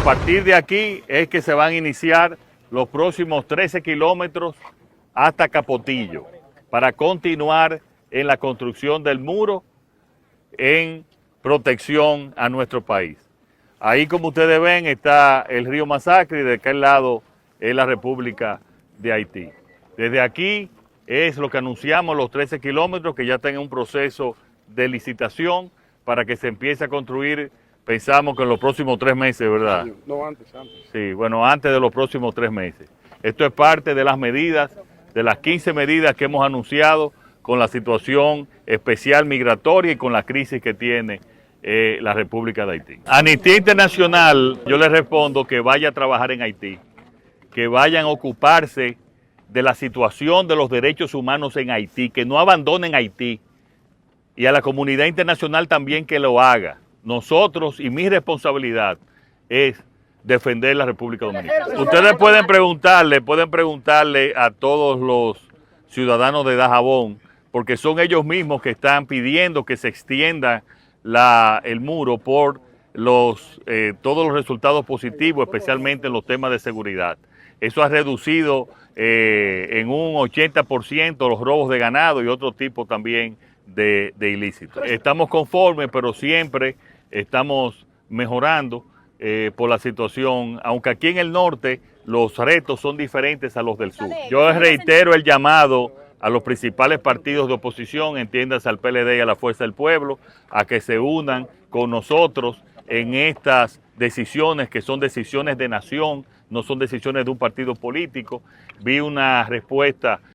A partir de aquí es que se van a iniciar los próximos 13 kilómetros hasta Capotillo para continuar en la construcción del muro en protección a nuestro país. Ahí, como ustedes ven, está el río Masacre y de aquel lado es la República de Haití. Desde aquí es lo que anunciamos, los 13 kilómetros que ya están en un proceso de licitación para que se empiece a construir, pensamos que en los próximos 3 meses, ¿verdad? No, antes. Sí, bueno, antes de los próximos 3 meses. Esto es parte de las medidas, de las 15 medidas que hemos anunciado con la situación especial migratoria y con la crisis que tiene la República de Haití. Amnistía Internacional, yo les respondo que vaya a trabajar en Haití, que vayan a ocuparse de la situación de los derechos humanos en Haití, que no abandonen Haití, y a la comunidad internacional también que lo haga. Nosotros, y mi responsabilidad es defender la República Dominicana. Ustedes pueden preguntarle a todos los ciudadanos de Dajabón, porque son ellos mismos que están pidiendo que se extienda el muro por todos los resultados positivos, especialmente en los temas de seguridad. Eso ha reducido en un 80% los robos de ganado y otro tipo también de ilícitos. Estamos conformes, pero siempre estamos mejorando por la situación, aunque aquí en el norte los retos son diferentes a los del sur. Yo reitero el llamado a los principales partidos de oposición, entiéndase al PLD y a la Fuerza del Pueblo, a que se unan con nosotros en estas decisiones que son decisiones de nación, no son decisiones de un partido político. Vi una respuesta